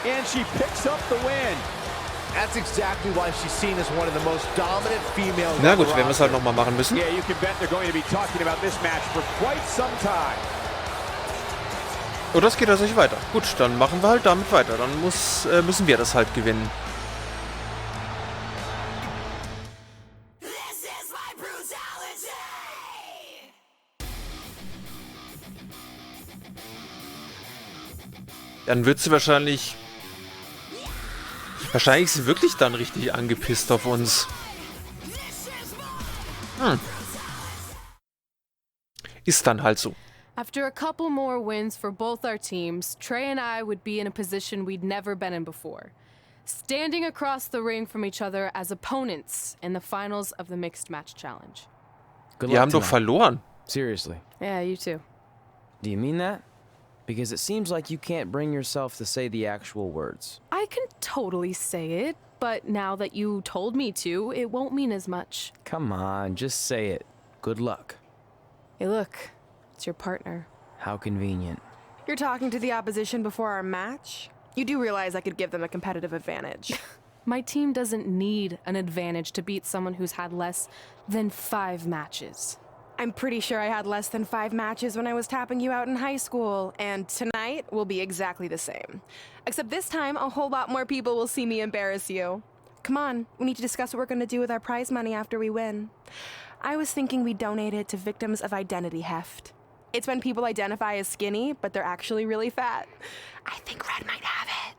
And she picks up the win. That's exactly why she's seen as one of the most dominant females. Na gut, werden wir es halt nochmal machen müssen. Yeah, you can bet they're going to be talking about this match for quite some time. Oh, das geht also nicht weiter. Gut, dann machen wir halt damit weiter. Dann müssen wir das halt gewinnen. Dann wird sie wahrscheinlich ist sie wirklich dann richtig angepisst auf uns. Ist dann halt so. After a couple more wins for both our teams, Trey and I would be in a position we'd never been in before. Standing across the ring from each other as opponents in the finals of the Mixed Match Challenge. Wir haben doch verloren. Seriously. Yeah, you too. Do you mean that? Because it seems like you can't bring yourself to say the actual words. I can totally say it, but now that you told me to, it won't mean as much. Come on, just say it. Good luck. Hey, look. It's your partner. How convenient. You're talking to the opposition before our match? You do realize I could give them a competitive advantage. My team doesn't need an advantage to beat someone who's had less than 5 matches. I'm pretty sure I had less than 5 matches when I was tapping you out in high school, and tonight will be exactly the same. Except this time, a whole lot more people will see me embarrass you. Come on, we need to discuss what we're going to do with our prize money after we win. I was thinking we donate it to victims of identity heft. It's when people identify as skinny, but they're actually really fat. I think Red might have it.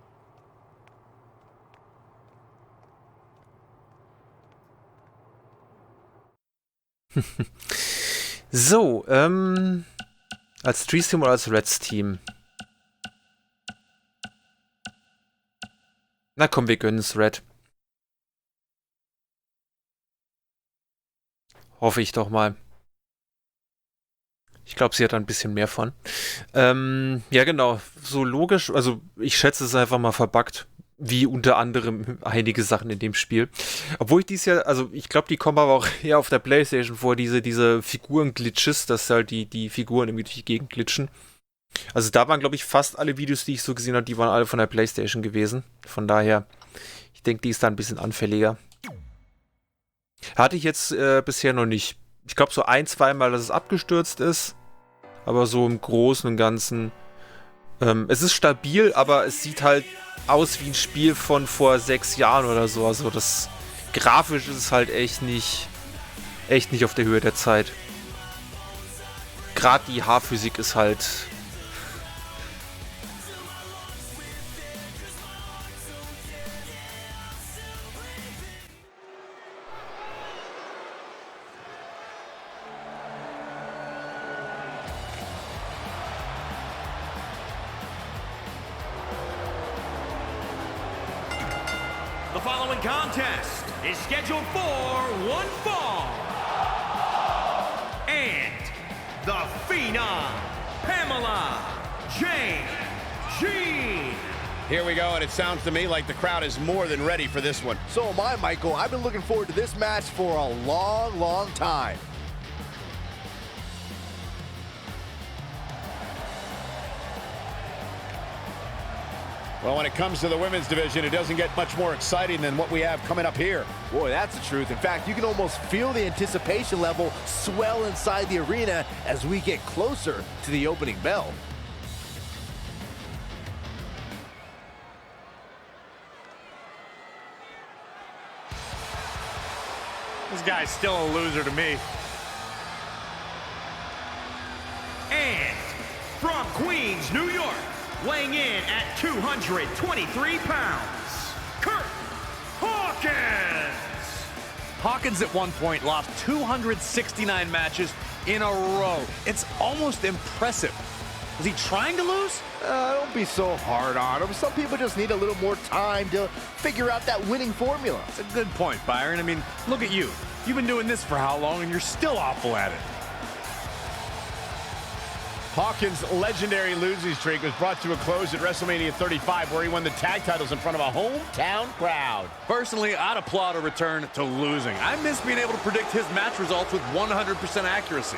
So, als Trees Team oder als Reds Team? Na komm, wir gönnen es Red. Hoffe ich doch mal. Ich glaube, sie hat da ein bisschen mehr von. Ja, genau. So logisch, also ich schätze es einfach mal verbuggt. Wie unter anderem einige Sachen in dem Spiel. Obwohl ich dies ja, also ich glaube, die kommen aber auch eher auf der Playstation vor, diese Figuren-Glitches, dass halt die Figuren irgendwie durch die Gegend glitschen. Also da waren, glaube ich, fast alle Videos, die ich so gesehen habe, die waren alle von der Playstation gewesen. Von daher, ich denke, die ist da ein bisschen anfälliger. Hatte ich jetzt bisher noch nicht. Ich glaube so 1-2 Mal, dass es abgestürzt ist. Aber so im Großen und Ganzen. Es ist stabil, aber es sieht halt aus wie ein Spiel von vor 6 Jahren oder so. Also das grafisch ist es halt echt nicht auf der Höhe der Zeit. Gerade die Haarphysik ist halt... The following contest is scheduled for one fall. And the Phenom, Pamela J.G. Here we go, and it sounds to me like the crowd is more than ready for this one. So am I, Michael. I've been looking forward to this match for a long, long time. Well, when it comes to the women's division, it doesn't get much more exciting than what we have coming up here. Boy, that's the truth. In fact, you can almost feel the anticipation level swell inside the arena as we get closer to the opening bell. This guy's still a loser to me. And from Queens, New York, weighing in at 223 pounds, Kurt Hawkins. Hawkins at one point lost 269 matches in a row. It's almost impressive. Was he trying to lose? Don't be so hard on him. Some people just need a little more time to figure out that winning formula. That's a good point, Byron. I mean, look at you. You've been doing this for how long, and you're still awful at it. Hawkins' legendary losing streak was brought to a close at WrestleMania 35, where he won the tag titles in front of a hometown crowd. Personally, I'd applaud a return to losing. I miss being able to predict his match results with 100% accuracy.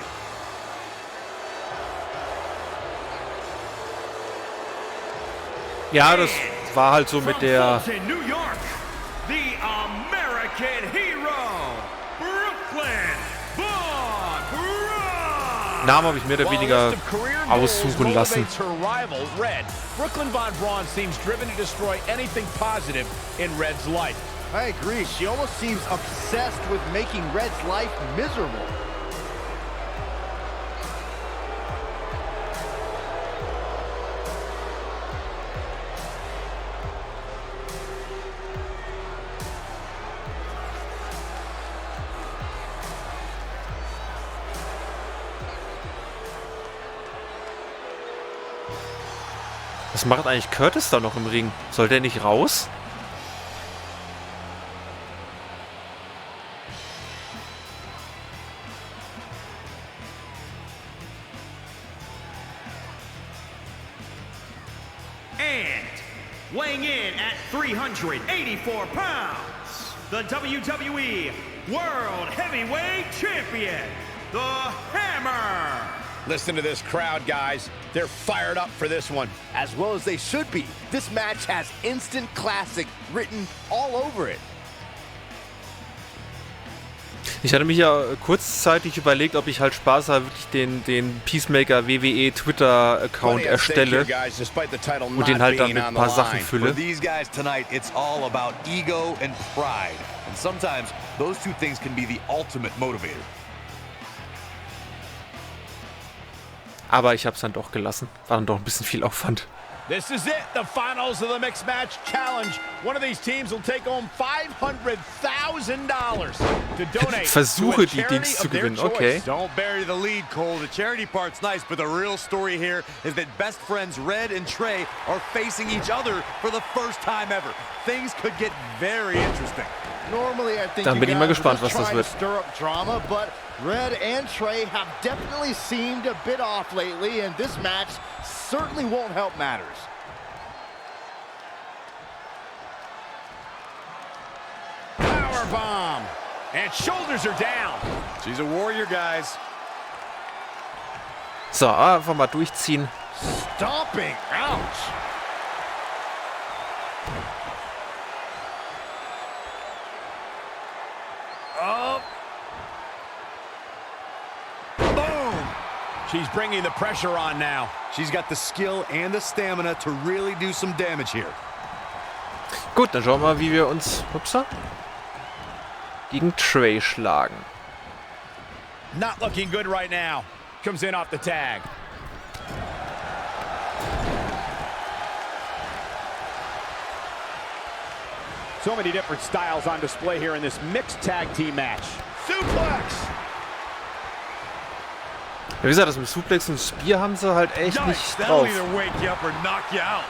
Ja, das war halt so mit der... From New York, the American Hero, Brooklyn Von Braun. Namen habe ich mehr oder weniger aussuchen lassen. Brooklyn Von Braun seems driven to destroy anything positive in Red's life. I agree. She almost seems obsessed with making Red's life miserable. Was macht eigentlich Curtis da noch im Ring? Soll der nicht raus? And weighing in at 384 pounds, the WWE World Heavyweight Champion, the Hammer. Listen to this crowd, guys. They're fired up for this one. As well as they should be. This match has instant classic written all over it. Ich hatte mich ja kurzzeitig überlegt, ob ich halt Spaß habe, wirklich den Peacemaker WWE Twitter-Account erstelle und den halt dann mit ein paar Sachen fülle. These guys tonight, it's all about ego and pride. And sometimes those two things can be the ultimate motivator. Aber ich habe es dann doch gelassen. War dann doch ein bisschen viel Aufwand. This is it, the finals of the Mixed Match Challenge. One of these teams will take home $500,000 to donate. Versuche die Dings zu gewinnen, okay. Don't bury the lead, Cole. The charity part's nice, but the real story here is that best friends Red and Trey are facing each other for the first time ever. Things could get very interesting. Normally, I think Dann bin ich mal gespannt, was das wird. Stir up drama, but Red and Trey have definitely seemed a bit off lately, and this match certainly won't help matters. Powerbomb. And shoulders are down. She's a warrior, guys. So, einfach mal durchziehen. Stomping. Ouch. Oh. Boom. She's bringing the pressure on now. She's got the skill and the stamina to really do some damage here. Gut, dann schauen wir mal, wie wir uns gegen Trey schlagen. Not looking good right now. Comes in off the tag. So many different styles on display here in this mixed tag team match. Suplex. Ja, wie gesagt, das mit Suplex und Spear haben sie halt echt nicht drauf. That'll either wake you up or knock you out.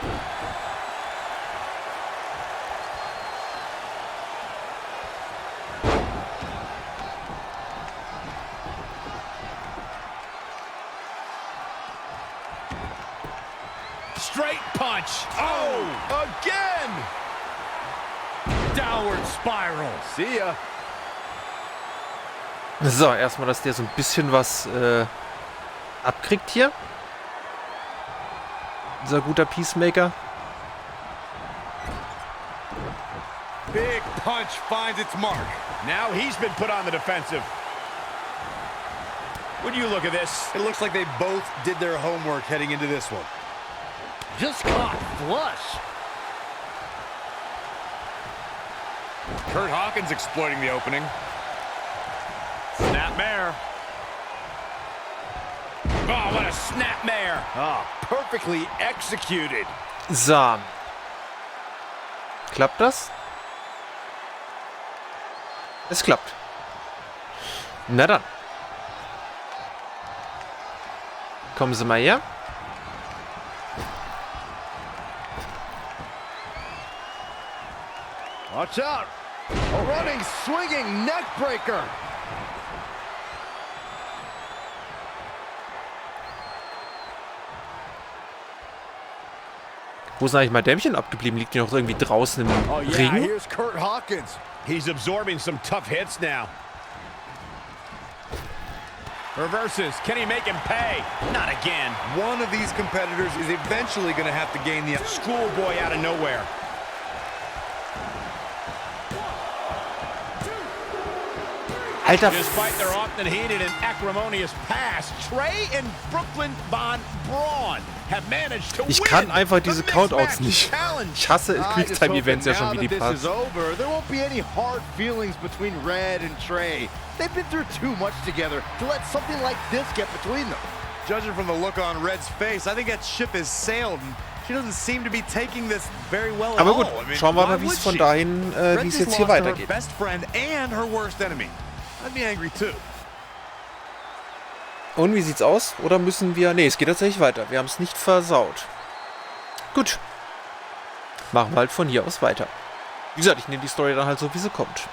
Straight punch. Oh, again. Downward spiral. See ya. So, erstmal, dass der so ein bisschen was abkriegt hier. Dieser guter Peacemaker. Big punch finds its mark. Now he's been put on the defensive. When you look at this, It looks like they both did their homework heading into this one. Just caught flush. Kurt Hawkins exploiting the opening. snapmare. Oh, what a snapmare. Oh, perfectly executed. So. Klappt das? Es klappt. Na dann. Kommen Sie mal her. Watch out. A running, swinging neck breaker. Wo ist eigentlich mein Dämmchen abgeblieben? Liegt die noch irgendwie draußen im Ring? Here's Kurt Hawkins. He's absorbing some tough hits now. Reverses. Can he make him pay? Not again. One of these competitors is eventually going to have to gain the Schoolboy out of nowhere. Alter, Despite their often heated and acrimonious past, Trey and Brooklyn Von Braun have managed to ich win kann einfach the diese Mixed Countouts Match nicht. Challenge. Ich hasse I just Quicktime-Events ja hope schon that wie die now that this is Parts. over, there won't be any hard feelings between Red and Trey. They've been through too much together to let something like this get between them. Judging from the look on Red's face, I think that ship has sailed, and she doesn't seem to be taking this very well at Aber all. gut, I mean, schauen wir why mal, wie es would von she? dahin, Red wie es just jetzt hier lost to her weitergeht. best friend and her worst enemy. I'd be angry too. Und wie sieht's aus? Oder müssen wir... Ne, es geht tatsächlich weiter. Wir haben es nicht versaut. Gut. Machen wir halt von hier aus weiter. Wie gesagt, ich nehme die Story dann halt so, wie sie kommt.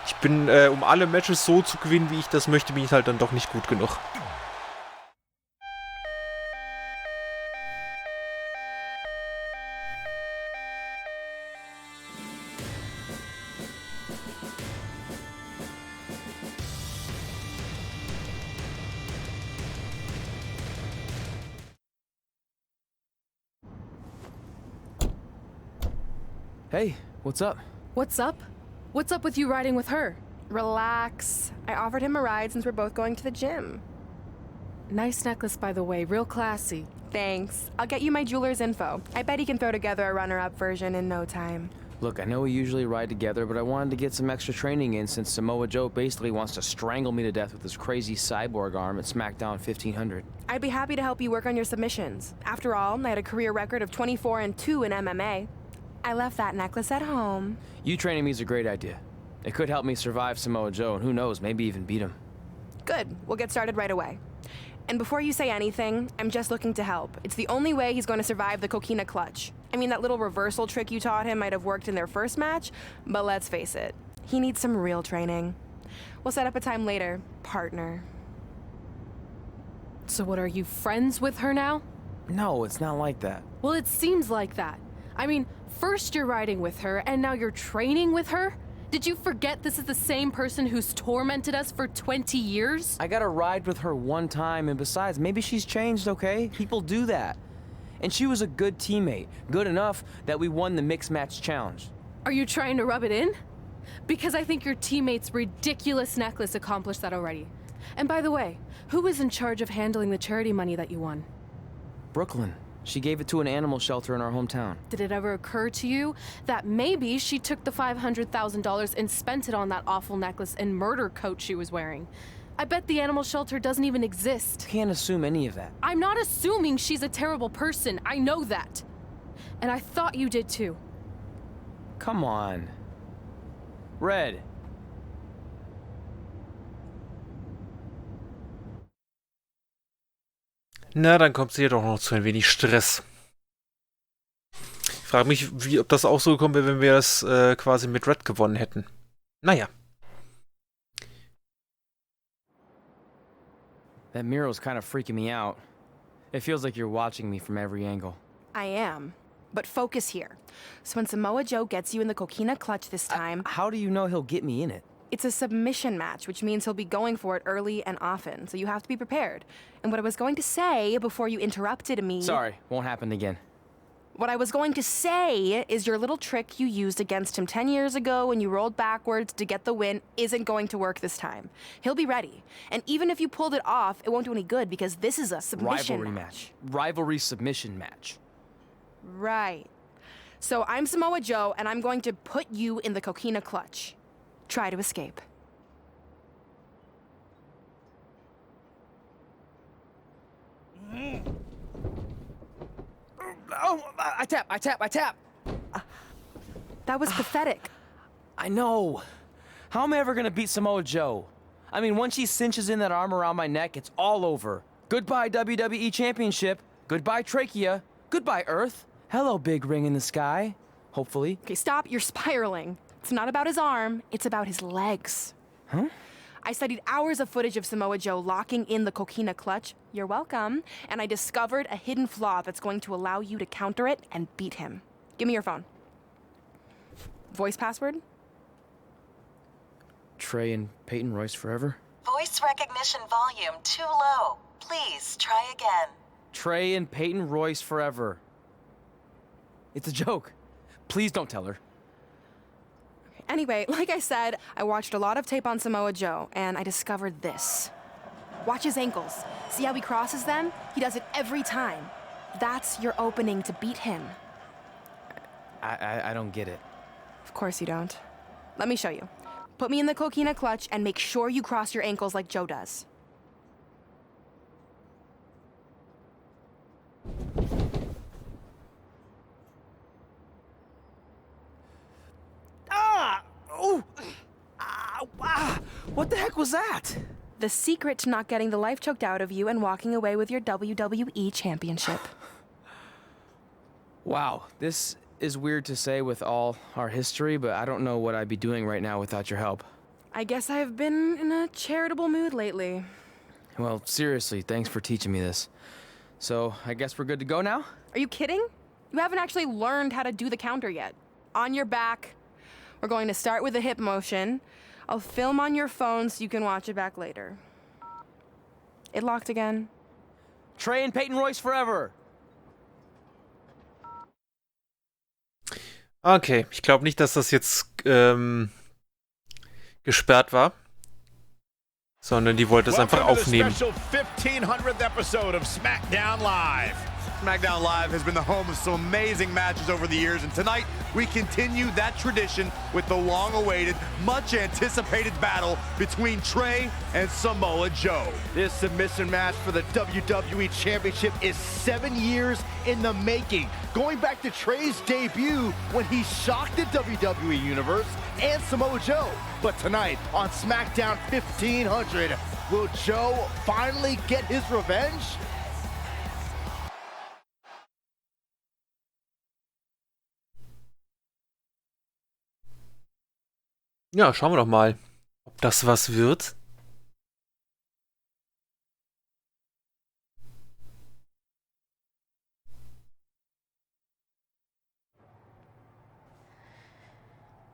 Ich bin, um alle Matches so zu gewinnen, wie ich das möchte, bin ich halt dann doch nicht gut genug. Hey, what's up? What's up? What's up with you riding with her? Relax. I offered him a ride since we're both going to the gym. Nice necklace, by the way. Real classy. Thanks. I'll get you my jeweler's info. I bet he can throw together a runner-up version in no time. Look, I know we usually ride together, but I wanted to get some extra training in since Samoa Joe basically wants to strangle me to death with his crazy cyborg arm at SmackDown 1500. I'd be happy to help you work on your submissions. After all, I had a career record of 24-2 in MMA. I left that necklace at home. You training me is a great idea. It could help me survive Samoa Joe, and who knows, maybe even beat him. Good. We'll get started right away. And before you say anything, I'm just looking to help. It's the only way he's going to survive the coquina clutch. I mean, that little reversal trick you taught him might have worked in their first match, but let's face it, he needs some real training. We'll set up a time later, partner. So what, are you friends with her now? No, it's not like that. Well, it seems like that. I mean, first you're riding with her, and now you're training with her? Did you forget this is the same person who's tormented us for 20 years? I got a ride with her one time, and besides, maybe she's changed, okay? People do that. And she was a good teammate, good enough that we won the Mixed Match Challenge. Are you trying to rub it in? Because I think your teammate's ridiculous necklace accomplished that already. And by the way, who was in charge of handling the charity money that you won? Brooklyn. She gave it to an animal shelter in our hometown. Did it ever occur to you that maybe she took the $500,000 and spent it on that awful necklace and murder coat she was wearing? I bet the animal shelter doesn't even exist. Can't assume any of that. I'm not assuming she's a terrible person. I know that. And I thought you did too. Come on. Red. Na, dann kommt es hier doch noch zu ein wenig Stress. Ich frage mich, ob das auch so gekommen wäre, wenn wir das quasi mit Red gewonnen hätten. Naja. That mural's kind of freaking me out. It feels like you're watching me from every angle. I am. But focus here. So when Samoa Joe gets you in the coquina clutch this time... How do you know he'll get me in it? It's a submission match, which means he'll be going for it early and often, so you have to be prepared. And what I was going to say before you interrupted me... Sorry, won't happen again. What I was going to say is your little trick you used against him 10 years ago when you rolled backwards to get the win isn't going to work this time. He'll be ready. And even if you pulled it off, it won't do any good because this is a submission Rivalry match. Rivalry submission match. Right. So I'm Samoa Joe, and I'm going to put you in the coquina clutch. Try to escape. Oh, I tap. That was pathetic. I know. How am I ever gonna beat Samoa Joe? I mean, once she cinches in that arm around my neck, it's all over. Goodbye, WWE Championship. Goodbye, Trachea. Goodbye, Earth. Hello, big ring in the sky. Hopefully. Okay, stop. You're spiraling. It's not about his arm. It's about his legs. Huh? I studied hours of footage of Samoa Joe locking in the coquina clutch. You're welcome. And I discovered a hidden flaw that's going to allow you to counter it and beat him. Give me your phone. Voice password? Trey and Peyton Royce forever? Voice recognition volume too low. Please try again. Trey and Peyton Royce forever. It's a joke. Please don't tell her. Anyway, like I said, I watched a lot of tape on Samoa Joe, and I discovered this. Watch his ankles. See how he crosses them? He does it every time. That's your opening to beat him. I don't get it. Of course you don't. Let me show you. Put me in the coquina clutch and make sure you cross your ankles like Joe does. What the heck was that? The secret to not getting the life choked out of you and walking away with your WWE Championship. Wow, this is weird to say with all our history, but I don't know what I'd be doing right now without your help. I guess I've been in a charitable mood lately. Well, seriously, thanks for teaching me this. So, I guess we're good to go now? Are you kidding? You haven't actually learned how to do the counter yet. On your back. We're going to start with a hip motion. I'll film on your phone so you can watch it back later. It locked again. Trey and Peyton Royce forever! Okay, ich glaube nicht, dass das jetzt gesperrt war, sondern die wollte es einfach aufnehmen. Special 1500th episode of SmackDown Live. SmackDown Live has been the home of some amazing matches over the years, and tonight we continue that tradition with the long-awaited, much-anticipated battle between Trey and Samoa Joe. This submission match for the WWE Championship is 7 years in the making, going back to Trey's debut when he shocked the WWE Universe and Samoa Joe. But tonight on SmackDown 1500, will Joe finally get his revenge? Ja, schauen wir doch mal, ob das was wird.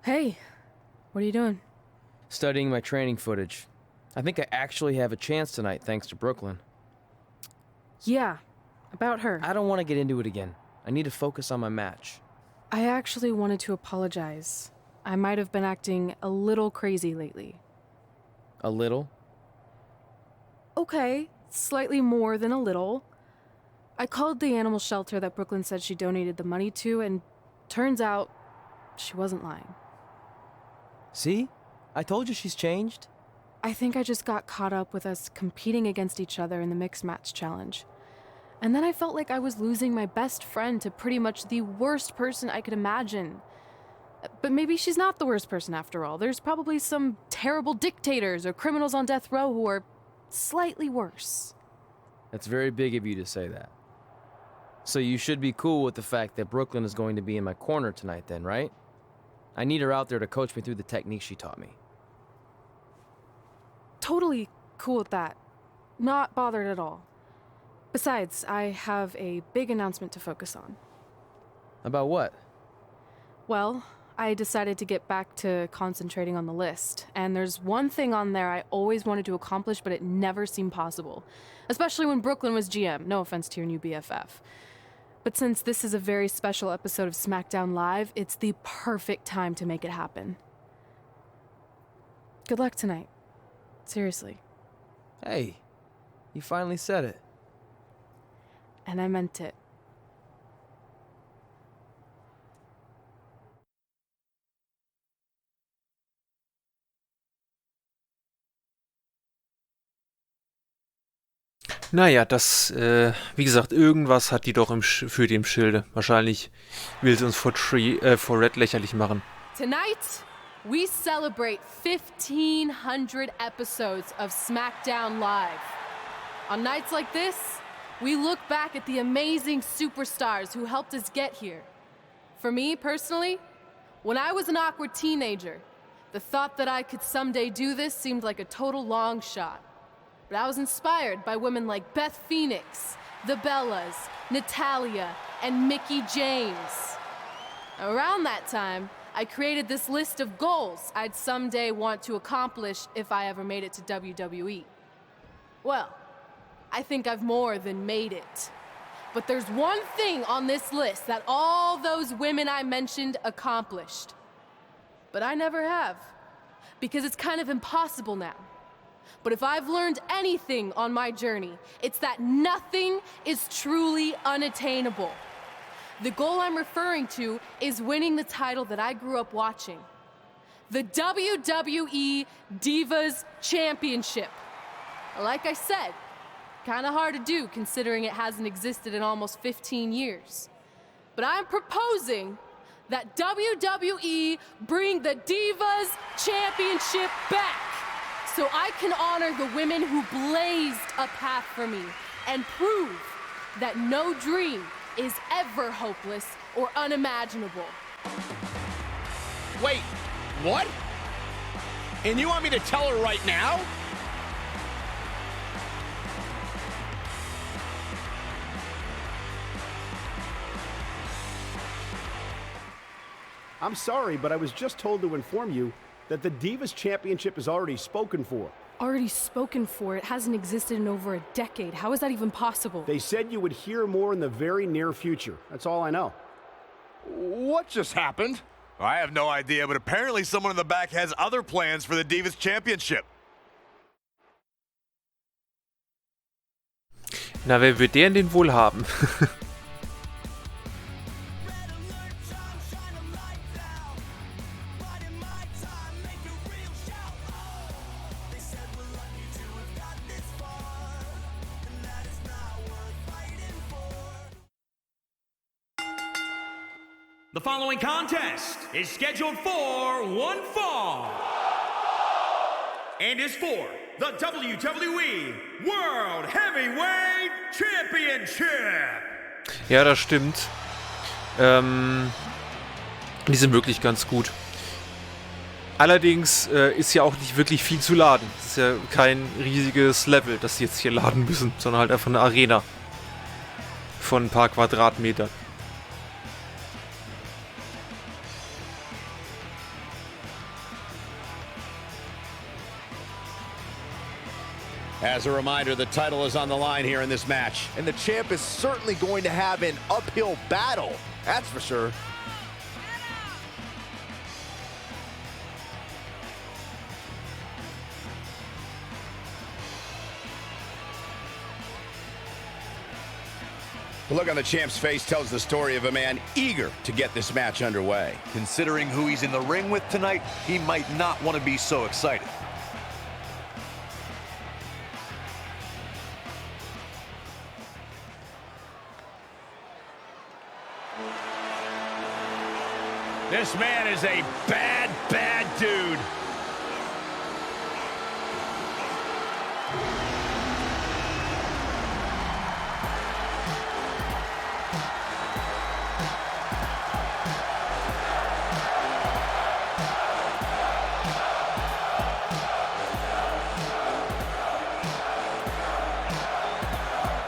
Hey, what are you doing? Studying my training footage. I think I actually have a chance tonight thanks to Brooklyn. Yeah, about her. I don't want to get into it again. I need to focus on my match. I actually wanted to apologize. I might have been acting a little crazy lately. A little? Okay, slightly more than a little. I called the animal shelter that Brooklyn said she donated the money to, and turns out she wasn't lying. See? I told you she's changed. I think I just got caught up with us competing against each other in the mixed match challenge. And then I felt like I was losing my best friend to pretty much the worst person I could imagine. But maybe she's not the worst person after all. There's probably some terrible dictators or criminals on death row who are slightly worse. That's very big of you to say that. So you should be cool with the fact that Brooklyn is going to be in my corner tonight then, right? I need her out there to coach me through the technique she taught me. Totally cool with that. Not bothered at all. Besides, I have a big announcement to focus on. About what? Well, I decided to get back to concentrating on the list, and there's one thing on there I always wanted to accomplish, but it never seemed possible. Especially when Brooklyn was GM, no offense to your new BFF. But since this is a very special episode of SmackDown Live, it's the perfect time to make it happen. Good luck tonight. Seriously. Hey, you finally said it. And I meant it. Naja, das, wie gesagt, irgendwas hat die doch für die im Schilde. Wahrscheinlich will sie uns vor Red lächerlich machen. Tonight, we celebrate 1,500 episodes of SmackDown Live. On nights like this, we look back at the amazing superstars who helped us get here. For me, personally, when I was an awkward teenager, the thought that I could someday do this seemed like a total long shot. But I was inspired by women like Beth Phoenix, the Bellas, Natalia, and Mickie James. Around that time, I created this list of goals I'd someday want to accomplish if I ever made it to WWE. Well, I think I've more than made it. But there's one thing on this list that all those women I mentioned accomplished. But I never have, because it's kind of impossible now. But if I've learned anything on my journey, it's that nothing is truly unattainable. The goal I'm referring to is winning the title that I grew up watching. The WWE Divas Championship. Like I said, kind of hard to do considering it hasn't existed in almost 15 years. But I'm proposing that WWE bring the Divas Championship back so I can honor the women who blazed a path for me and prove that no dream is ever hopeless or unimaginable. Wait, what? And you want me to tell her right now? I'm sorry, but I was just told to inform you that the Divas Championship is already spoken for. Already spoken for? It hasn't existed in over a decade. How is that even possible? They said you would hear more in the very near future. That's all I know. What just happened? I have no idea, but apparently someone in the back has other plans for the Divas Championship. Na, wer wird der denn wohl haben? The following contest is scheduled for one fall and is for the WWE World Heavyweight Championship. Ja, das stimmt. Die sind wirklich ganz gut. Allerdings ist ja auch nicht wirklich viel zu laden. Es ist ja kein riesiges Level, das sie jetzt hier laden müssen, sondern halt einfach eine Arena von ein paar Quadratmetern. As a reminder, the title is on the line here in this match. And the champ is certainly going to have an uphill battle, that's for sure. The look on the champ's face tells the story of a man eager to get this match underway. Considering who he's in the ring with tonight, he might not want to be so excited. This man is a bad, bad dude.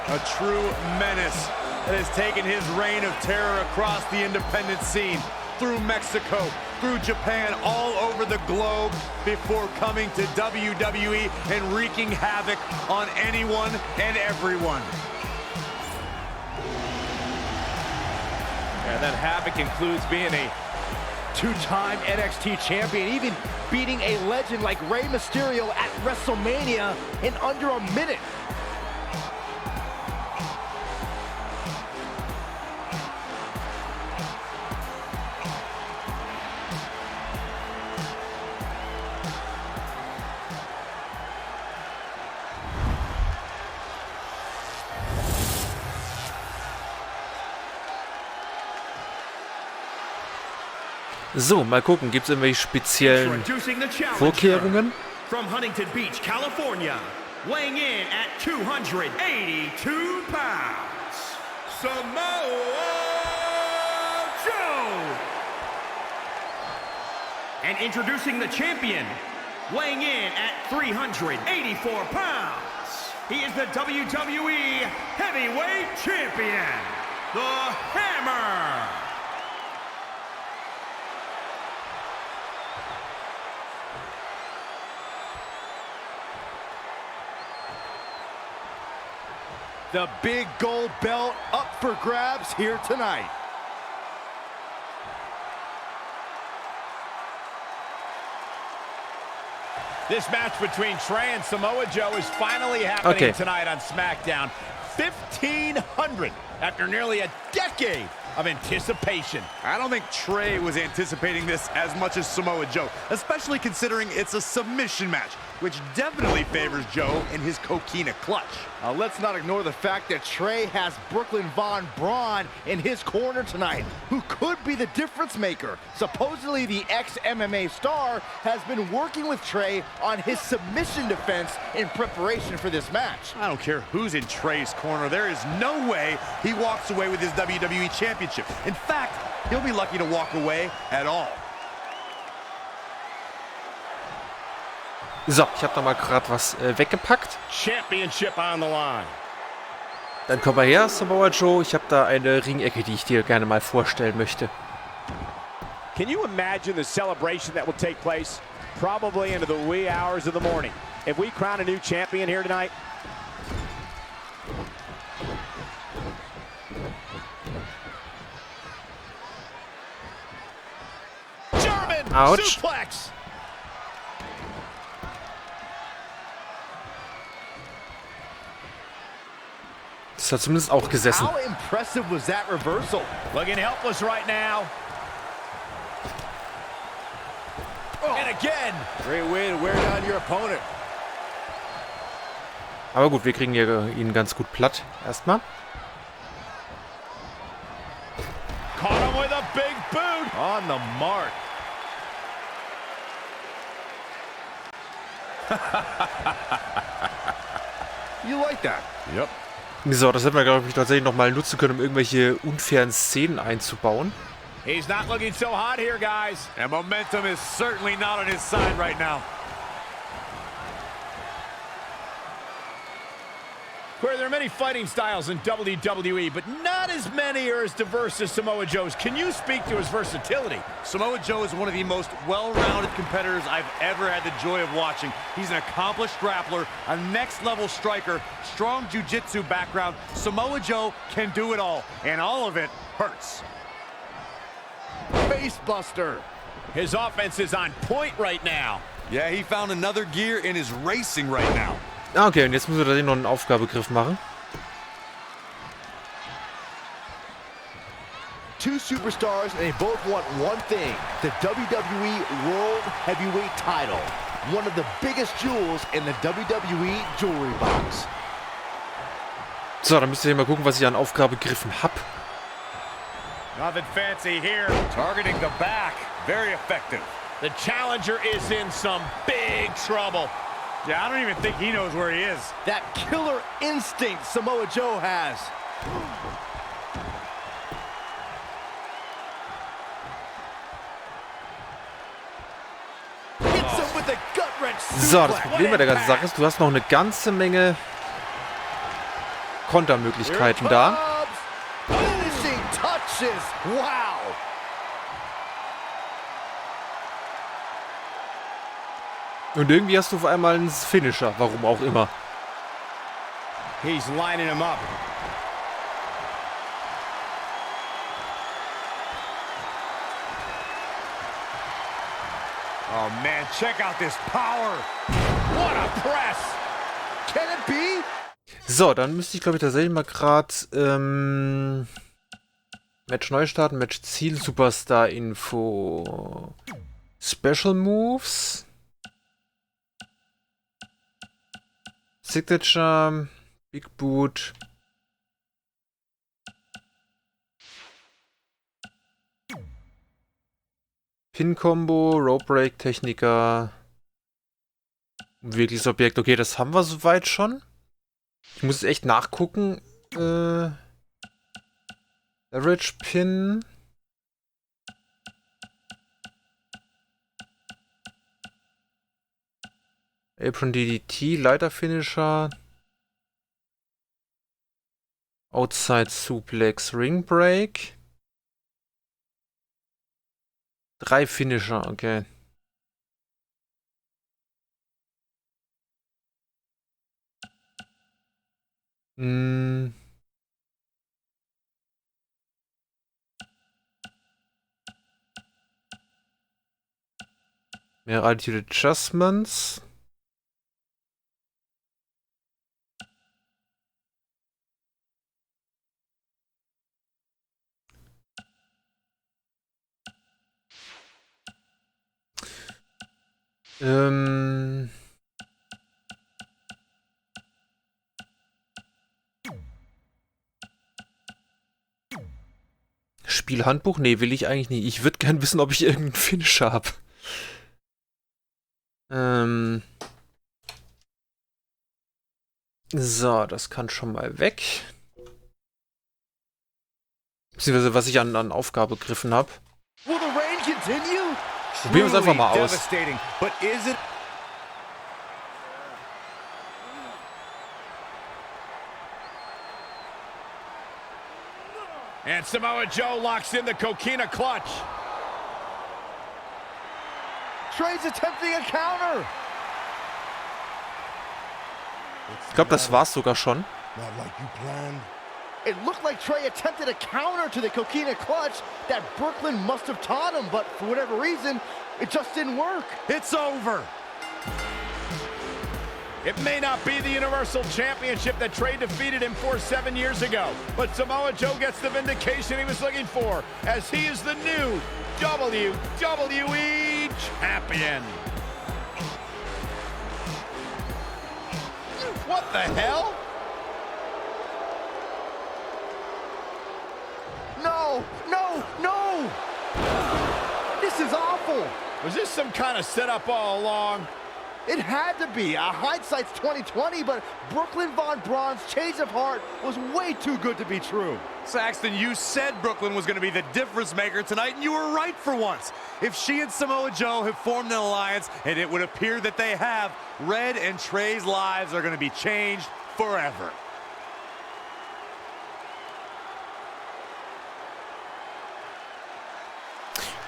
A true menace that has taken his reign of terror across the independent scene, through Mexico, through Japan, all over the globe, before coming to WWE and wreaking havoc on anyone and everyone. And that havoc includes being a two-time NXT champion, even beating a legend like Rey Mysterio at WrestleMania in under a minute. So, mal gucken, gibt es irgendwelche speziellen Vorkehrungen? From Huntington Beach, California, weighing in at 282 pounds, Samoa Joe. And introducing the champion, weighing in at 384 pounds, he is the WWE Heavyweight Champion, the Hammer. The big gold belt up for grabs here tonight. This match between Trey and Samoa Joe is finally happening tonight on SmackDown. 1,500 after nearly a decade of anticipation. I don't think Trey was anticipating this as much as Samoa Joe, especially considering it's a submission match, which definitely favors Joe in his coquina clutch. Let's not ignore the fact that Trey has Brooklyn Von Braun in his corner tonight, who could be the difference maker. Supposedly, the ex-MMA star has been working with Trey on his submission defense in preparation for this match. I don't care who's in Trey's corner. There is no way he walks away with his WWE Championship. In fact, he'll be lucky to walk away at all. So, ich habe da mal gerade was weggepackt. Championship on the line. Dann komm mal her, Samoa Joe. Ich habe da eine Ringecke, die ich dir gerne mal vorstellen möchte. Can you imagine the celebration that will take place? Probably into the wee hours of the morning. If we crown a new champion here tonight. German suplex. Das hat zumindest auch gesessen. How impressive was that reversal? Looking helpless right now. And again. Great way to wear down your opponent. Aber gut, wir kriegen ihn ganz gut platt. Erstmal. Caught him with a big boot. On the mark. You like that? Yep. So, das hätten wir, glaube ich, tatsächlich nochmal nutzen können, um irgendwelche unfairen Szenen einzubauen. He's not looking so hot here, guys. And momentum is certainly not on his side right now. Corey, there are many fighting styles in WWE, but not as many are as diverse as Samoa Joe's. Can you speak to his versatility? Samoa Joe is one of the most well-rounded competitors I've ever had the joy of watching. He's an accomplished grappler, a next-level striker, strong jiu-jitsu background. Samoa Joe can do it all, and all of it hurts. Face buster. His offense is on point right now. Yeah, he found another gear in his racing right now. Okay, und jetzt müssen wir tatsächlich noch einen Aufgabegriff machen. Two superstars, and they both want one thing: the WWE World Heavyweight title. One of the biggest jewels in the WWE jewelry box. So, dann müsst ihr mal gucken, was ich an Aufgabegriffen habe. Nothing fancy here. Targeting the back. Very effective. The challenger is in some big trouble. Yeah, I don't even think he knows where he is. That killer instinct Samoa Joe has. Hits him with a gut-wrench So, das suplex. Problem bei der ganzen Sache ist, du hast noch eine ganze Menge Kontermöglichkeiten da. Finishing touches. Wow. Und irgendwie hast du auf einmal einen Finisher, warum auch immer. He's lining him up. Oh, man, check out this power. What a press. Can it be? So, dann müsste ich, glaube ich, tatsächlich mal gerade Match neu starten, Match Ziel, Superstar Info, Special Moves, Signature, Big Boot, Pin-Combo, Rope Break, Techniker, wirkliches Objekt. Okay, das haben wir soweit schon. Ich muss echt nachgucken. Average Pin. Apron DDT, Leiter Finisher. Outside Suplex, Ring Break. 3 Finisher, okay. Hm. Mehr Attitude Adjustments. Spielhandbuch? Nee, will ich eigentlich nicht. Ich würde gern wissen, ob ich irgendeinen Finisher habe. So, das kann schon mal weg. Beziehungsweise, was ich an Aufgabe gegriffen habe. Probieren wir es einfach mal aus. And Samoa Joe locks in the Coquina clutch. Trey's attempting a counter. Ich glaube, das war's sogar schon. Not like you planned. It looked like Trey attempted a counter to the Coquina clutch that Brooklyn must have taught him, but for whatever reason, it just didn't work. It's over. It may not be the Universal Championship that Trey defeated him for 7 years ago, but Samoa Joe gets the vindication he was looking for, as he is the new WWE Champion. What the hell? No, no, no! This is awful. Was this some kind of setup all along? It had to be. Hindsight's 20/20, but Brooklyn Von Braun's change of heart was way too good to be true. Saxton, you said Brooklyn was going to be the difference maker tonight, and you were right for once. If she and Samoa Joe have formed an alliance, and it would appear that they have, Red and Trey's lives are going to be changed forever.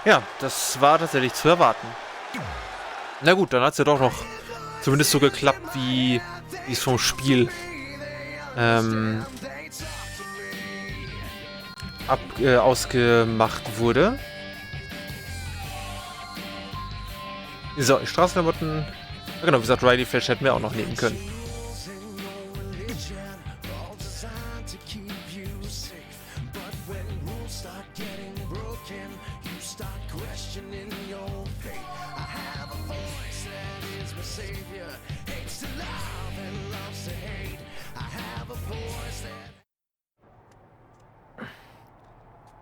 Ja, das war tatsächlich zu erwarten. Na gut, dann hat es ja doch noch zumindest so geklappt, wie es vom Spiel ausgemacht wurde. So, Straßenklamotten. Ja, genau, wie gesagt, Riley Flash hätten wir auch noch nehmen können.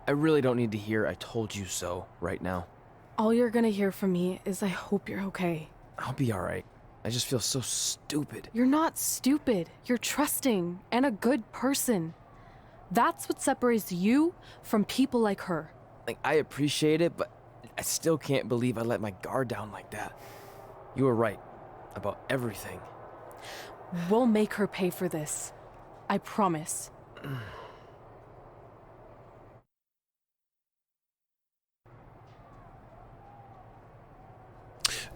I really don't need to hear "I told you so" right now. All you're gonna hear from me is I hope you're okay. I'll be alright. I just feel so stupid. You're not stupid. You're trusting and a good person. That's what separates you from people like her. Like, I appreciate it, but I still can't believe I let my guard down like that. You were right about everything. We'll make her pay for this. I promise.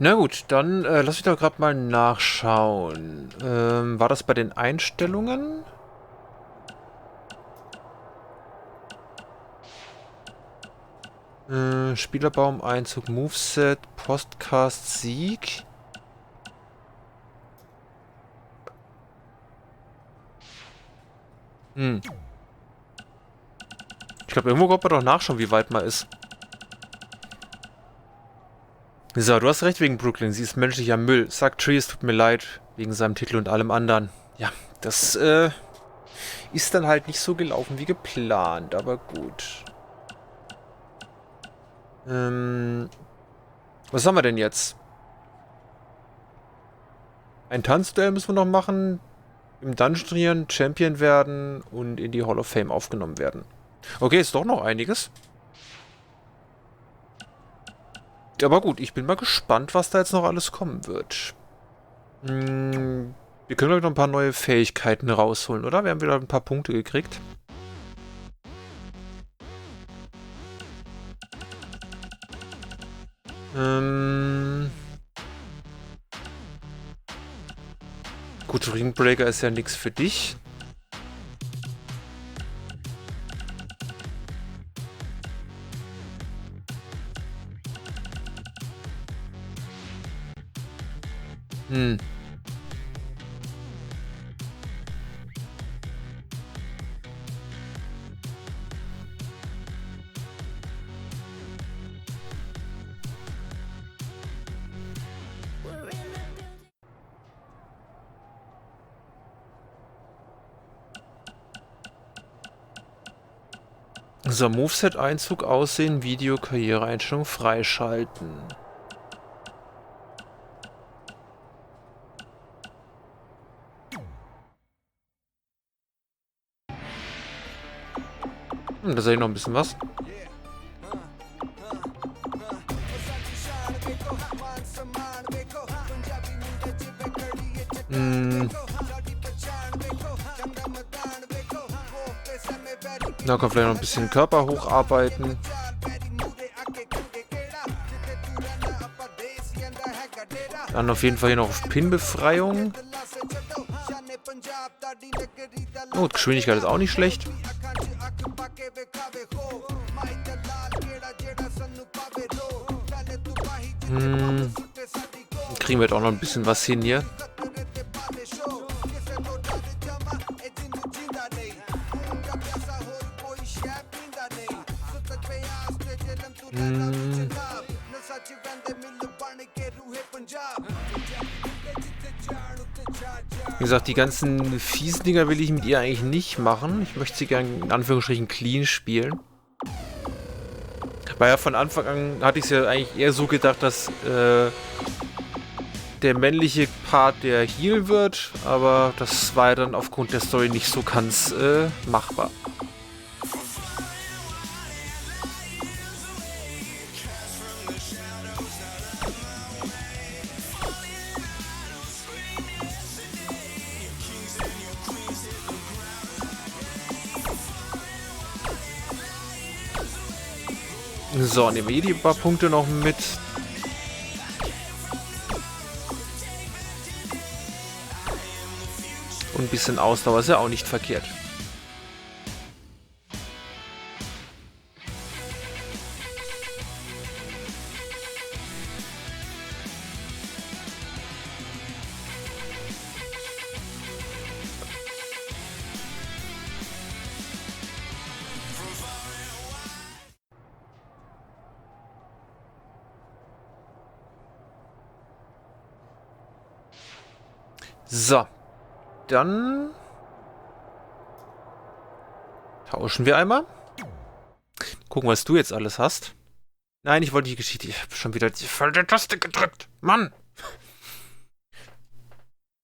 Na gut, dann lass mich doch gerade mal nachschauen. War das bei den Einstellungen? Spielerbaum, Einzug, Moveset, Postcast, Sieg. Ich glaube, irgendwo kommt man doch nachschauen, wie weit man ist. So, du hast recht wegen Brooklyn. Sie ist menschlicher Müll. Sagt Tree, es tut mir leid. Wegen seinem Titel und allem anderen. Ja, das ist dann halt nicht so gelaufen wie geplant. Aber gut. Was haben wir denn jetzt? Ein Tanzduell müssen wir noch machen. Im Dungeon trainieren, Champion werden und in die Hall of Fame aufgenommen werden. Okay, ist doch noch einiges. Aber gut, ich bin mal gespannt, was da jetzt noch alles kommen wird. Wir können, glaube ich, noch ein paar neue Fähigkeiten rausholen, oder? Wir haben wieder ein paar Punkte gekriegt. Gut, Ringbreaker ist ja nichts für dich. So, Moveset-Einzug, Aussehen, Video, Karriereeinstellung freischalten. Da sehe ich noch ein bisschen was. Da kann vielleicht noch ein bisschen Körper hocharbeiten. Dann auf jeden Fall hier noch auf Pin-Befreiung. Oh, Geschwindigkeit ist auch nicht schlecht. Kriegen wir jetzt auch noch ein bisschen was hin hier. Wie gesagt, die ganzen fiesen Dinger will ich mit ihr eigentlich nicht machen. Ich möchte sie gerne in Anführungsstrichen clean spielen. Weil ja von Anfang an hatte ich es ja eigentlich eher so gedacht, dass der männliche Part der Heel wird, aber das war ja dann aufgrund der Story nicht so ganz machbar. So, nehmen wir die paar Punkte noch mit. Und ein bisschen Ausdauer ist ja auch nicht verkehrt. So, dann tauschen wir einmal. Gucken, was du jetzt alles hast. Nein, ich wollte die Geschichte. Ich habe schon wieder die falsche Taste gedrückt. Mann!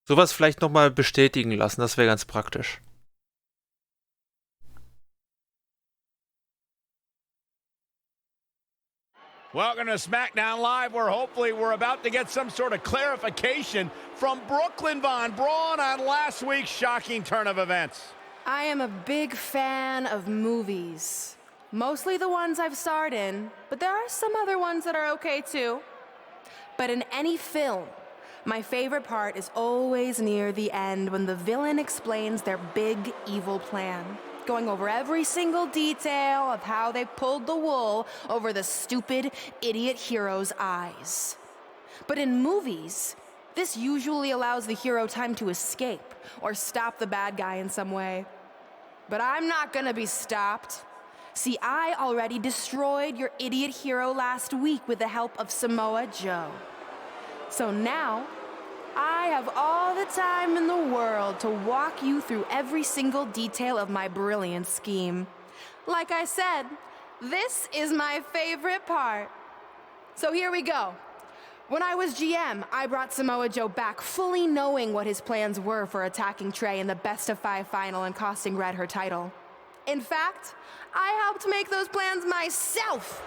Sowas vielleicht nochmal bestätigen lassen, das wäre ganz praktisch. Welcome to SmackDown Live, where hopefully we're about to get some sort of clarification from Brooklyn Von Braun on last week's shocking turn of events. I am a big fan of movies. Mostly the ones I've starred in, but there are some other ones that are okay too. But in any film, my favorite part is always near the end when the villain explains their big evil plan, going over every single detail of how they pulled the wool over the stupid, idiot hero's eyes. But in movies, this usually allows the hero time to escape or stop the bad guy in some way. But I'm not gonna be stopped. See, I already destroyed your idiot hero last week with the help of Samoa Joe. So now, I have all the time in the world to walk you through every single detail of my brilliant scheme. Like I said, this is my favorite part. So here we go. When I was GM, I brought Samoa Joe back fully knowing what his plans were for attacking Trey in the best-of-5 final and costing Red her title. In fact, I helped make those plans myself.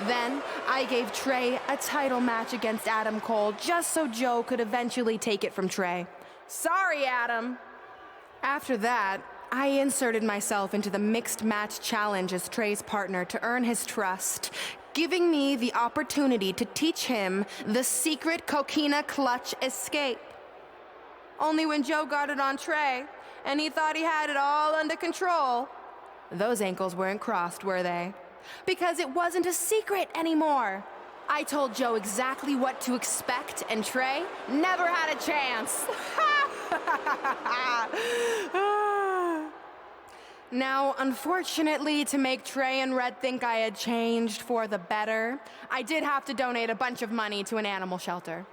Then, I gave Trey a title match against Adam Cole just so Joe could eventually take it from Trey. Sorry, Adam. After that, I inserted myself into the mixed match challenge as Trey's partner to earn his trust, giving me the opportunity to teach him the secret coquina clutch escape. Only when Joe got it on Trey, and he thought he had it all under control, those ankles weren't crossed, were they? Because it wasn't a secret anymore. I told Joe exactly what to expect, and Trey never had a chance. Now, unfortunately, to make Trey and Red think I had changed for the better, I did have to donate a bunch of money to an animal shelter.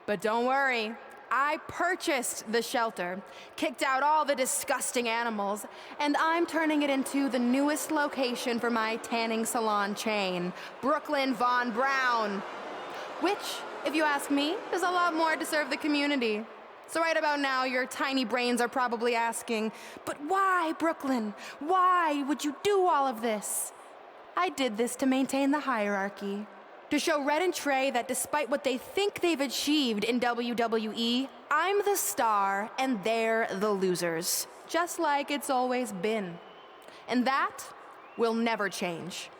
But don't worry, I purchased the shelter, kicked out all the disgusting animals, and I'm turning it into the newest location for my tanning salon chain, Brooklyn Von Brown. Which, if you ask me, is a lot more to serve the community. So right about now, your tiny brains are probably asking, but why, Brooklyn? Why would you do all of this? I did this to maintain the hierarchy. To show Red and Trey that despite what they think they've achieved in WWE, I'm the star and they're the losers. Just like it's always been. And that will never change.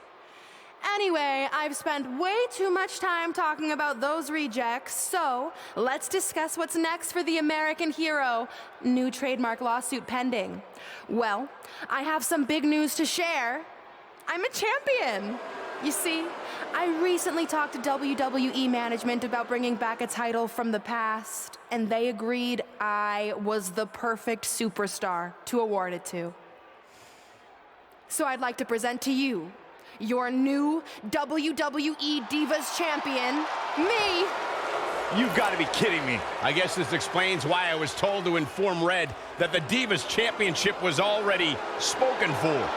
Anyway, I've spent way too much time talking about those rejects, so let's discuss what's next for the American hero. New trademark lawsuit pending. Well, I have some big news to share. I'm a champion. You see, I recently talked to WWE management about bringing back a title from the past, and they agreed I was the perfect superstar to award it to. So I'd like to present to you your new WWE Divas Champion, me. You've got to be kidding me. I guess this explains why I was told to inform Red that the Divas Championship was already spoken for.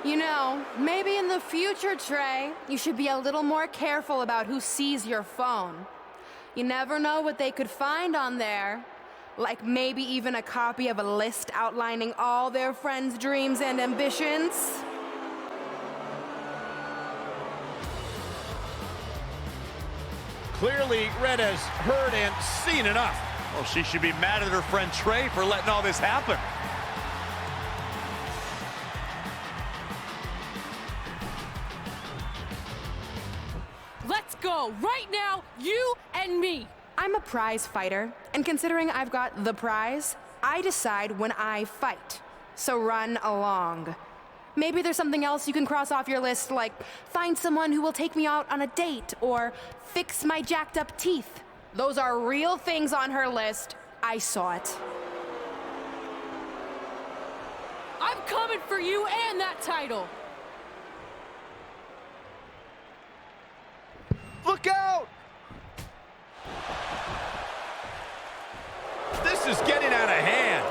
You know, maybe in the future, Trey, you should be a little more careful about who sees your phone. You never know what they could find on there. Like maybe even a copy of a list outlining all their friends' dreams and ambitions. Clearly, Red has heard and seen enough. Well, she should be mad at her friend Trey for letting all this happen. Let's go, right now, you and me. I'm a prize fighter, and considering I've got the prize, I decide when I fight. So run along. Maybe there's something else you can cross off your list, like find someone who will take me out on a date, or fix my jacked up teeth. Those are real things on her list. I saw it. I'm coming for you and that title. Look out! This is getting out of hand.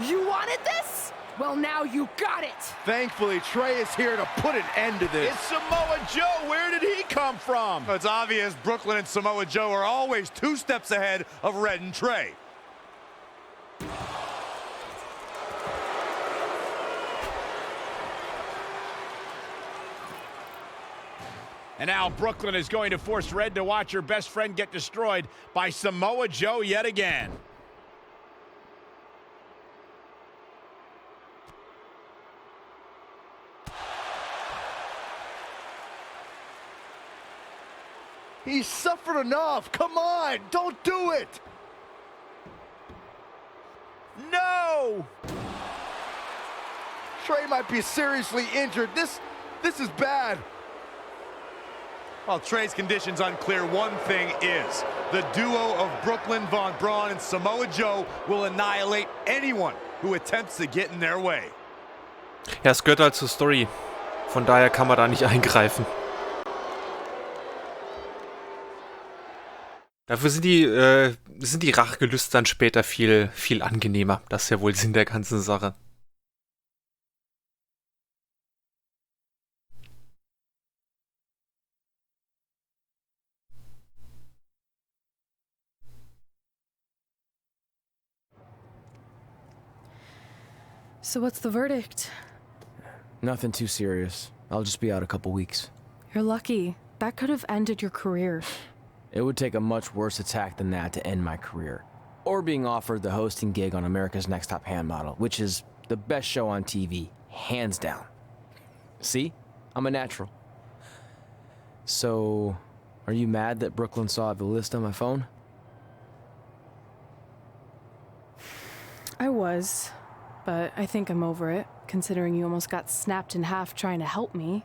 You wanted this? Well, now you got it! Thankfully, Trey is here to put an end to this. It's Samoa Joe. Where did he come from? It's obvious Brooklyn and Samoa Joe are always 2 steps ahead of Red and Trey. And now Brooklyn is going to force Red to watch her best friend get destroyed by Samoa Joe yet again. He's suffered enough. Come on, don't do it. No! Trey might be seriously injured. This is bad. While Trey's condition's unclear, one thing is, the duo of Brooklyn Von Braun and Samoa Joe will annihilate anyone who attempts to get in their way. Ja, es gehört halt zur Story. Von daher kann man da nicht eingreifen. Dafür sind die Rachgelüste dann später viel, viel angenehmer. Das ist ja wohl Sinn der ganzen Sache. So what's the verdict? Nothing too serious. I'll just be out a couple weeks. You're lucky. That could have ended your career. It would take a much worse attack than that to end my career. Or being offered the hosting gig on America's Next Top Hand Model, which is the best show on TV, hands down. See? I'm a natural. So, are you mad that Brooklyn saw the list on my phone? I was. but I think I'm over it, considering you almost got snapped in half trying to help me.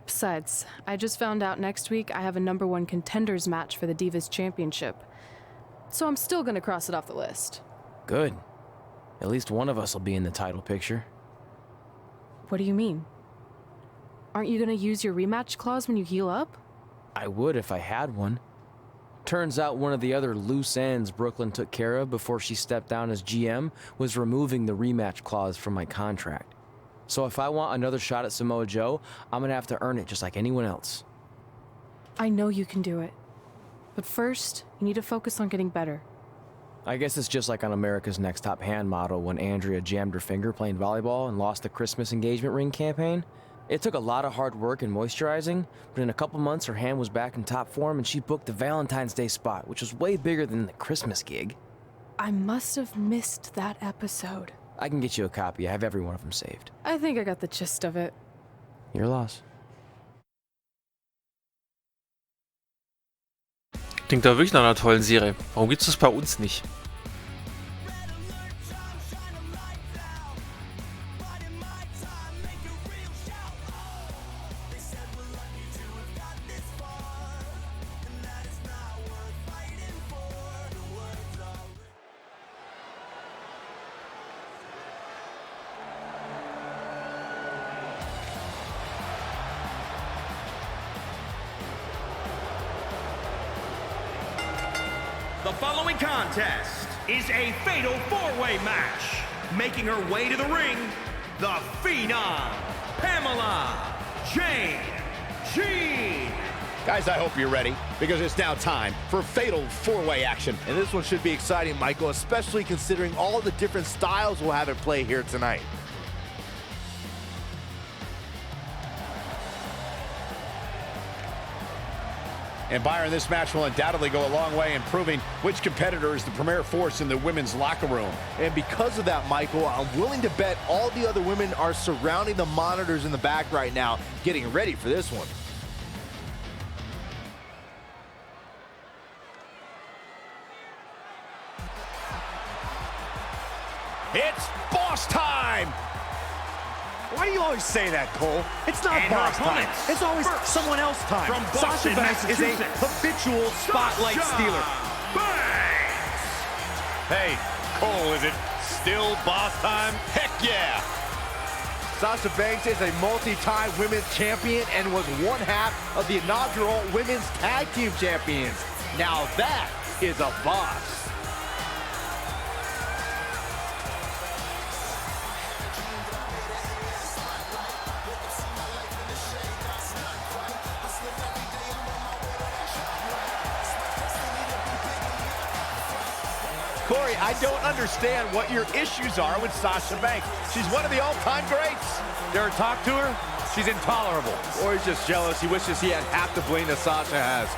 Besides, I just found out next week I have a #1 contenders match for the Divas Championship. So I'm still gonna cross it off the list. Good. At least one of us will be in the title picture. What do you mean? Aren't you gonna use your rematch clause when you heal up? I would if I had one. Turns out one of the other loose ends Brooklyn took care of before she stepped down as GM was removing the rematch clause from my contract. So if I want another shot at Samoa Joe, I'm gonna have to earn it just like anyone else. I know you can do it. But first, you need to focus on getting better. I guess it's just like on America's Next Top Hand model when Andrea jammed her finger playing volleyball and lost the Christmas engagement ring campaign. It took a lot of hard work and moisturizing, but in a couple months her hand was back in top form and she booked the Valentine's Day spot, which was way bigger than the Christmas gig. I must have missed that episode. I can get you a copy. I have every one of them saved. I think I got the gist of it. Your loss. Klingt da wirklich nach einer tollen Serie. Warum gibt's das bei uns nicht? The following contest is a fatal four-way match. Making her way to the ring, the Phenom, Pamela Jane Jean. Guys, I hope you're ready, because it's now time for fatal four-way action. And this one should be exciting, Michael, especially considering all the different styles we'll have at play here tonight. And Byron, this match will undoubtedly go a long way in proving which competitor is the premier force in the women's locker room. And because of that, Michael, I'm willing to bet all the other women are surrounding the monitors in the back right now, getting ready for this one. It's boss time! Why do you always say that, Cole? It's not boss time. It's always someone else time. From Sasha Boston, Banks is a Massachusetts, habitual spotlight Sasha stealer. Banks. Hey, Cole, is it still boss time? Heck yeah! Sasha Banks is a multi-time women's champion and was one half of the inaugural women's tag team champions. Now that is a boss. Corey, I don't understand what your issues are with Sasha Banks. She's one of the all-time greats. Dare talk to her? She's intolerable. Or he's just jealous. He wishes he had half the bling that Sasha has.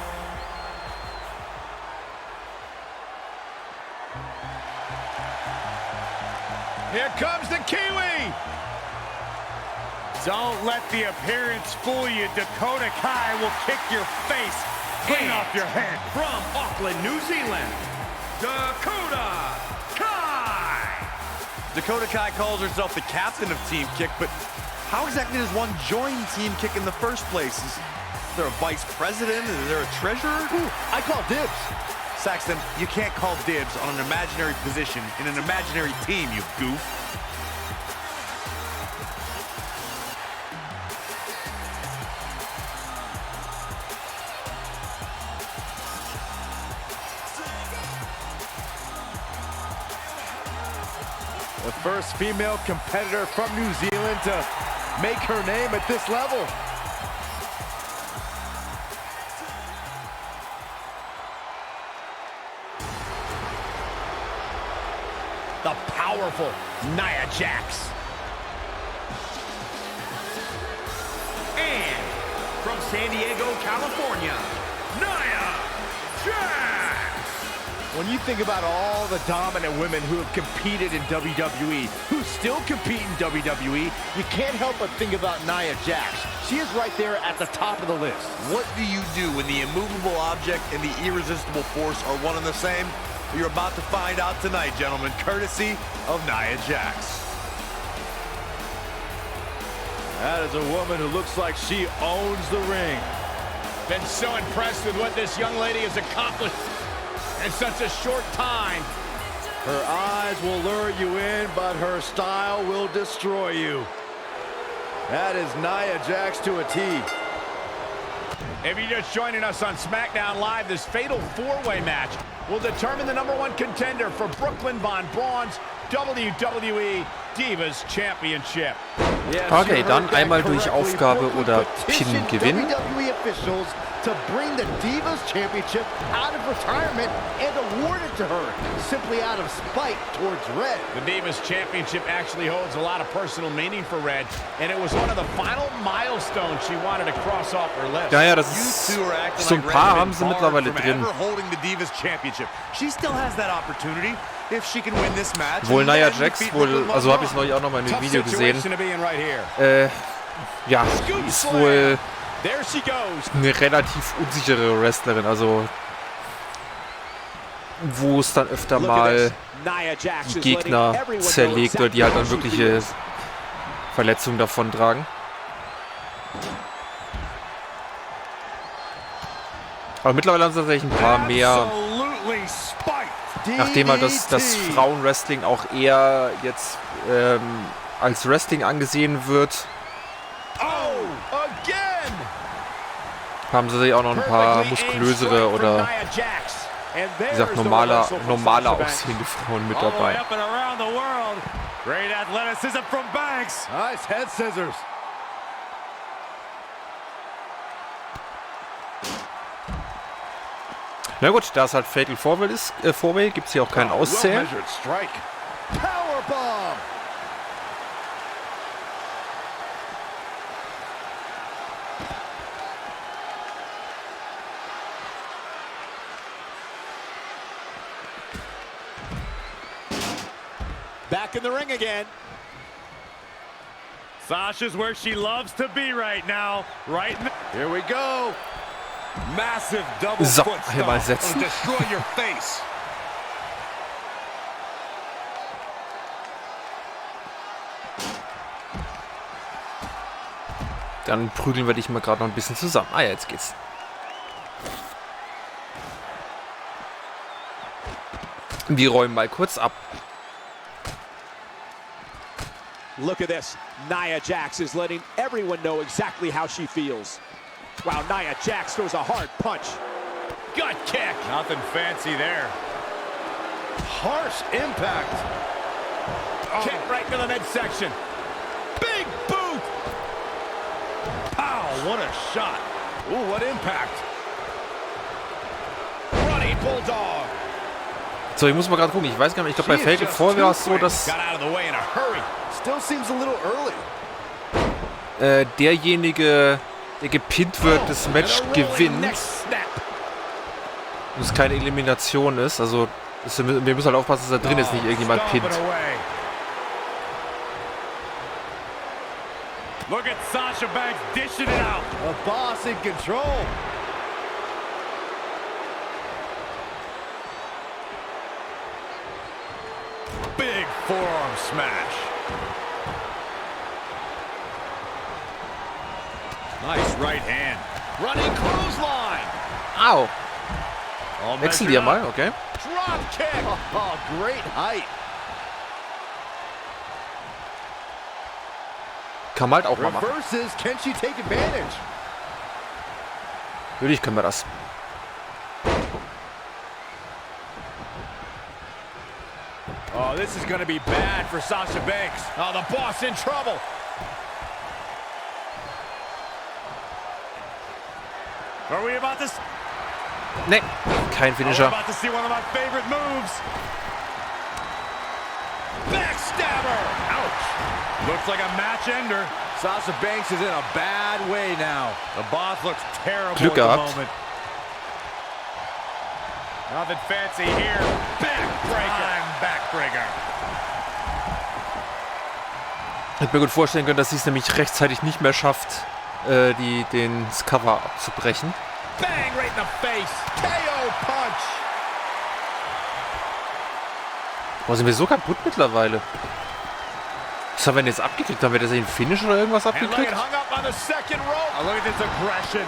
Here comes the Kiwi. Don't let the appearance fool you. Dakota Kai will kick your face clean off your head. From Auckland, New Zealand, Dakota Kai. Dakota Kai calls herself the captain of Team Kick, but how exactly does one join Team Kick in the first place? Is there a vice president? Is there a treasurer? Ooh, I call dibs. Saxton, you can't call dibs on an imaginary position in an imaginary team, you goof. The first female competitor from New Zealand to make her name at this level. The powerful Nia Jax. And from San Diego, California, Nia Jax. When you think about all the dominant women who have competed in WWE, who still compete in WWE, you can't help but think about Nia Jax. She is right there at the top of the list. What do you do when the immovable object and the irresistible force are one and the same? You're about to find out tonight, gentlemen, courtesy of Nia Jax. That is a woman who looks like she owns the ring. Been so impressed with what this young lady has accomplished in such a short time. Her eyes will lure you in, but her style will destroy you. That is Nia Jax to a T. If you're just joining us on SmackDown Live, this fatal four-way match will determine the #1 contender for Brooklyn Von Braun's WWE Divas Championship. Okay, dann einmal durch Aufgabe oder Pin gewinnen. WWE officials to bring the Divas Championship out of retirement and award it to her, simply out of spite towards Red. The Divas Championship actually holds a lot of personal meaning for Red, and it was one of the final milestones she wanted to cross off her list. Ja, das ist so ein paar haben sie mittlerweile drin. She still has that opportunity if she can win this match. Wohl Nia Jax, also habe ich es neulich auch noch mal in einem Video gesehen. Ja, die ist wohl eine relativ unsichere Wrestlerin, also wo es dann öfter mal die Gegner zerlegt oder die halt dann wirkliche Verletzungen davon tragen. Aber mittlerweile haben sie tatsächlich ein paar mehr, nachdem halt das Frauenwrestling auch eher jetzt als Wrestling angesehen wird, haben sie sich auch noch ein paar muskulösere oder wie gesagt normaler aussehende Frauen mit dabei. Great athleticism from Banks. Nice head scissors. Na gut, da es halt Fatal Four-Way ist, gibt es hier auch keinen Auszählen. Powerbomb. Back in the ring again. Sasha's where she loves to be right now. Here we go. Massive double So, foot einmal stomp. setzen. Destroy your face. Dann prügeln wir dich mal gerade noch ein bisschen zusammen. Ah ja, jetzt geht's. Wir räumen mal kurz ab. Look at this. Nia Jax is letting everyone know exactly how she feels. Wow, Nia Jax throws a hard punch. Gut kick. Nothing fancy there. Harsh impact. Kick right to the midsection. Big boot. Pow, what a shot. Ooh, what impact. Running Bulldog. So, ich muss mal gerade gucken. Ich weiß gar nicht, ich glaube bei Fatal Four war es so, dass Still seems a little early. derjenige, der gepinnt wird, das Match gewinnt. Und es keine Elimination ist. Also wir müssen halt aufpassen, dass da drin ist, nicht irgendjemand pinnt. Look at Sasha Banks dishing it out. A boss in control. Big forearm smash. Nice right hand. Running clothesline. Au. Wechseln die ja mal, okay. Drop kick. Oh, great height. Kann man halt auch mal machen. Reverses, can she take advantage? Natürlich können wir das. Oh, this is going to be bad for Sasha Banks. Oh, the boss in trouble. Are we about to... Ne, kein Finisher. We're about to see one of my favorite moves. Backstabber. Ouch. Looks like a match ender. Sasha Banks is in a bad way now. The boss looks terrible Glück at gehabt. the moment. Nothing fancy here. Backbreaker. Backbreaker. Ich hätte mir gut vorstellen können, dass sie es nämlich rechtzeitig nicht mehr schafft, das Cover abzubrechen. Bang right in the face. KO punch. Boah, sind wir so kaputt mittlerweile. Was haben wir denn jetzt abgekriegt? Haben wir das in Finish oder irgendwas And look, abgekriegt? it hung up on the second rope. Oh, look at this aggression.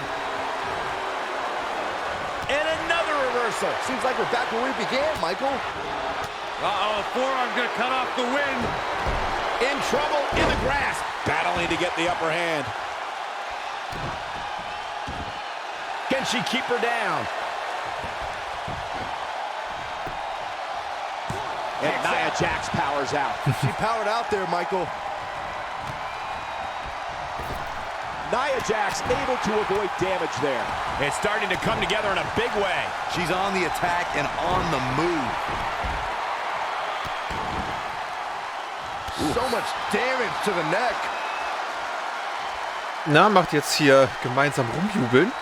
And another reversal. Seems like we're back where we began, Michael. Uh-oh, forearm's gonna cut off the win. In trouble, in the grasp. Battling to get the upper hand. Can she keep her down? And Nia Jax powers out. She powered out there, Michael. Nia Jax able to avoid damage there. It's starting to come together in a big way. She's on the attack and on the move. So much damage to the neck. Na, macht jetzt hier gemeinsam rumjubeln.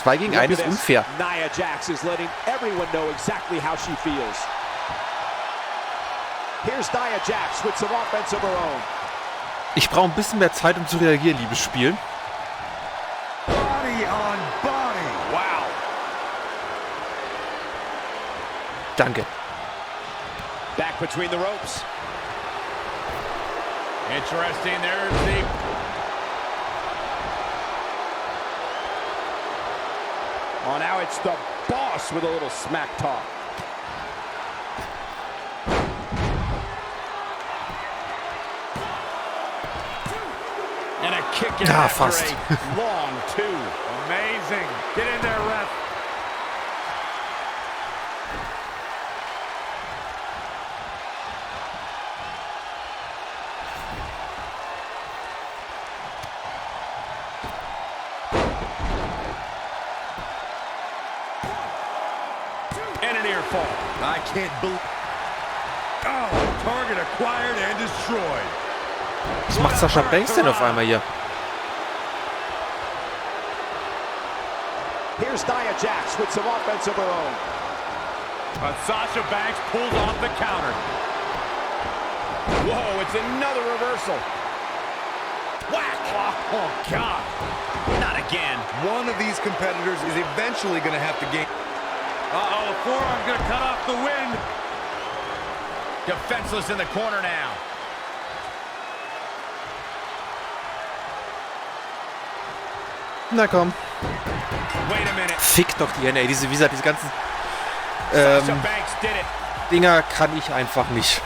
2 gegen 1 ist unfair. Nia Jax is letting everyone know exactly how she feels. Here's Nia Jax with some offense of her own. Ich brauche ein bisschen mehr Zeit, um zu reagieren, liebes Spiel. Body on body. Wow. Danke. Back between the ropes. Interesting. There's the... Oh, now it's the boss with a little smack talk. And a kick in after fast. a long two. Amazing. Get in there, ref. And an ear fall. I can't believe... Oh, target acquired and destroyed. Was macht Sasha Banks denn auf einmal hier? Here's Nia Jax with some offense of her own. But Sasha Banks pulls off the counter. Whoa, it's another reversal. Whack! Oh, God. Not again. One of these competitors is eventually going to have to gain... Uh-oh, the forearm's going to cut off the wind. Defenseless in the corner now. Na komm. Wait a minute. Fick doch die NA. Diese ganzen Sasha Banks did it. Dinger kann ich einfach nicht.